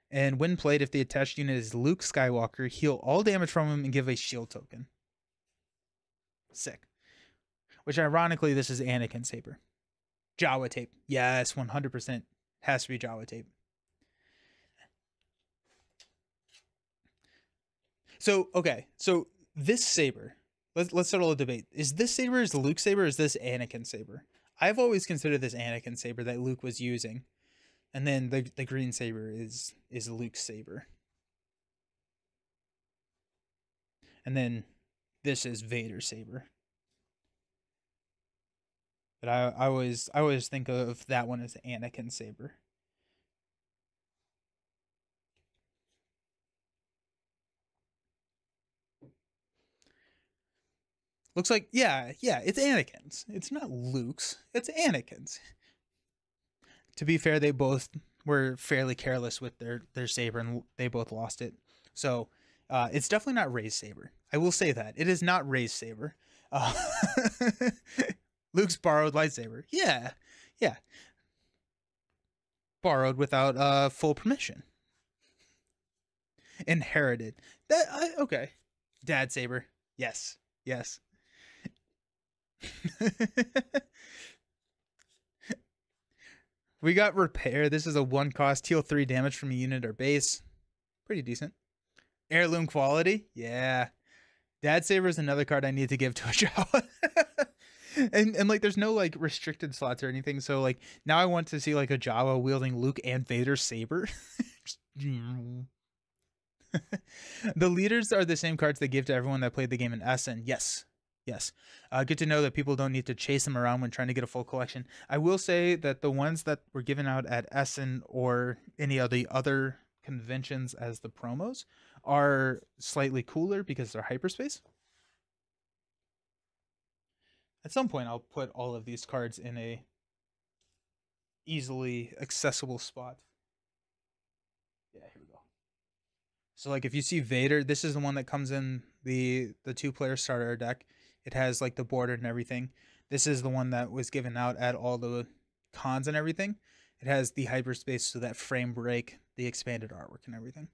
And when played, if the attached unit is Luke Skywalker, heal all damage from him and give a shield token. Sick. Which ironically, this is Anakin saber. Jawa tape. Yes, 100%. Has to be Jawa tape. So, okay. So this saber, let's settle a debate. Is this saber is Luke saber or is this Anakin saber? I've always considered this Anakin saber that Luke was using. And then the green saber is Luke's saber. And then this is Vader's saber. But I always think of that one as Anakin saber. Looks like yeah, it's Anakin's. It's not Luke's. It's Anakin's. To be fair, they both were fairly careless with their saber, and they both lost it. So it's definitely not Rey's saber. I will say that it is not Rey's saber. Luke's borrowed lightsaber. Yeah. Borrowed without full permission. Inherited. Okay. Dad saber. Yes. We got repair. This is a 1 cost, heal 3 damage from a unit or base. Pretty decent. Heirloom quality. Yeah. Dad saber is another card I need to give to a Jawa. and like there's no like restricted slots or anything, so like now I want to see like a Jawa wielding Luke and Vader saber. The leaders are the same cards they give to everyone that played the game in Essen. Yes. Good to know that people don't need to chase them around when trying to get a full collection. I will say that the ones that were given out at Essen or any of the other conventions as the promos are slightly cooler because they're hyperspace. At some point, I'll put all of these cards in a easily accessible spot. Yeah, here we go. So like if you see Vader, this is the one that comes in the 2-player starter deck. It has like the border and everything. This is the one that was given out at all the cons and everything. It has the hyperspace, so that frame break, the expanded artwork and everything.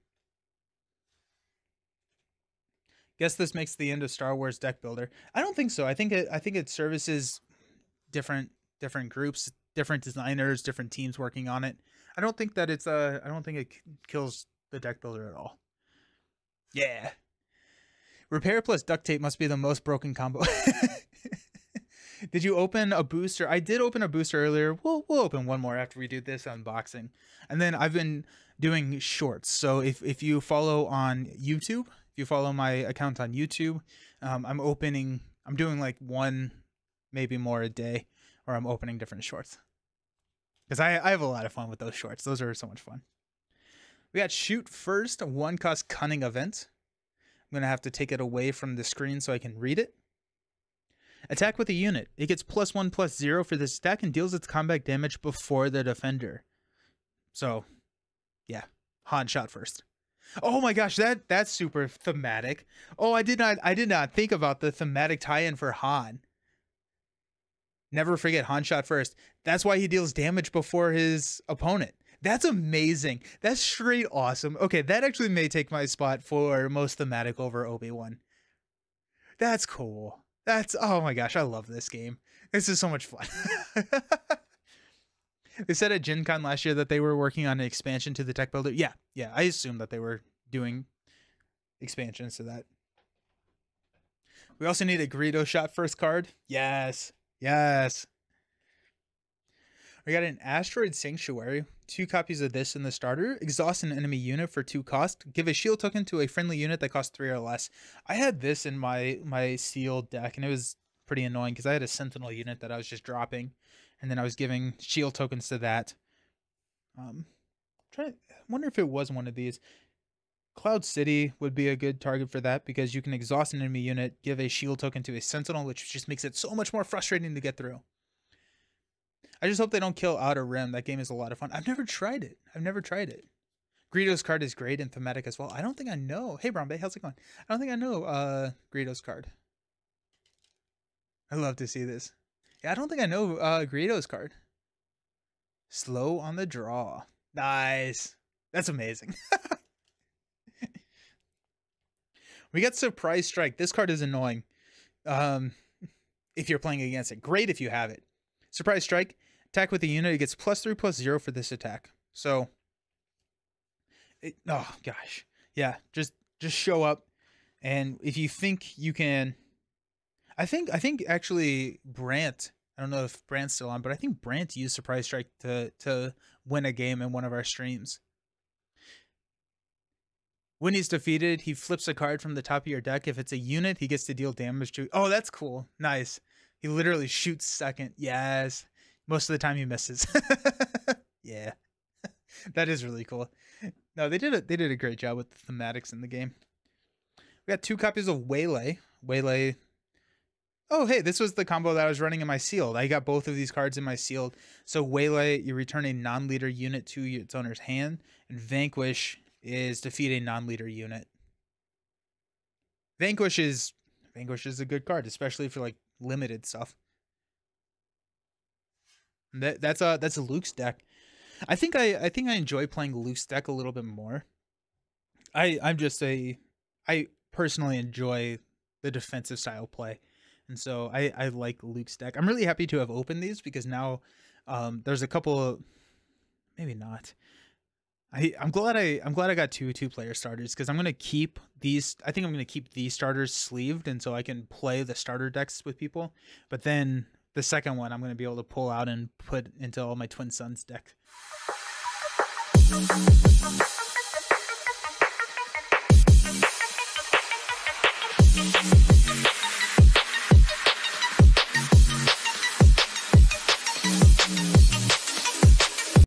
Guess this makes the end of Star Wars deck builder. I don't think so. I think it services different groups, different designers, different teams working on it. I don't think that I don't think it kills the deck builder at all. Yeah. Repair plus duct tape must be the most broken combo. Did you open a booster? I did open a booster earlier. We'll open one more after we do this unboxing. And then I've been doing shorts. So if you follow on YouTube, if you follow my account on YouTube, I'm doing like one, maybe more a day, or I'm opening different shorts. Because I have a lot of fun with those shorts. Those are so much fun. We got shoot first, a 1-cost cunning event. I'm going to have to take it away from the screen so I can read it. Attack with a unit. It gets +1/+0 for this attack and deals its combat damage before the defender. So, yeah. Han shot first. Oh my gosh, that's super thematic. Oh, I did not think about the thematic tie-in for Han. Never forget, Han shot first. That's why he deals damage before his opponent. That's amazing. That's straight awesome. Okay, that actually may take my spot for most thematic over Obi-Wan. That's cool. Oh my gosh, I love this game. This is so much fun. They said at Gen Con last year that they were working on an expansion to the tech builder. Yeah, I assume that they were doing expansions to that. We also need a Greedo shot first card. Yes. We got an Asteroid Sanctuary. 2 copies of this in the starter. Exhaust an enemy unit for 2 cost. Give a shield token to a friendly unit that costs 3 or less. I had this in my sealed deck, and it was pretty annoying because I had a Sentinel unit that I was just dropping, and then I was giving shield tokens to that. Wonder if it was one of these. Cloud City would be a good target for that because you can exhaust an enemy unit, give a shield token to a Sentinel, which just makes it so much more frustrating to get through. I just hope they don't kill Outer Rim. That game is a lot of fun. I've never tried it. Greedo's card is great and thematic as well. I don't think I know. Hey, Brown Bay, how's it going? I don't think I know Greedo's card. I love to see this. Yeah, I don't think I know Greedo's card. Slow on the draw. Nice. That's amazing. We got Surprise Strike. This card is annoying if you're playing against it. Great if you have it. Surprise Strike. Attack with the unit. It gets +3/+0 for this attack. So, oh gosh, yeah. Just show up, and if you think you can, I think actually Brant. I don't know if Brant's still on, but I think Brant used Surprise Strike to win a game in one of our streams. When he's defeated, he flips a card from the top of your deck. If it's a unit, he gets to deal damage to. Oh, that's cool. Nice. He literally shoots second. Yes. Most of the time he misses. Yeah. That is really cool. No, they did a great job with the thematics in the game. We got 2 copies of Waylay. Waylay. Oh, hey, this was the combo that I was running in my sealed. I got both of these cards in my sealed. So Waylay, you return a non-leader unit to its owner's hand, and Vanquish is defeat a non-leader unit. Vanquish is a good card, especially for like limited stuff. That's a Luke's deck. I think I enjoy playing Luke's deck a little bit more. I personally enjoy the defensive style play, and so I like Luke's deck. I'm really happy to have opened these because now there's a couple of, maybe not. I'm glad I got 2 2-player starters because I'm gonna keep these. I think I'm gonna keep these starters sleeved, and so I can play the starter decks with people. But then the second one I'm gonna be able to pull out and put into all my Twin Suns deck.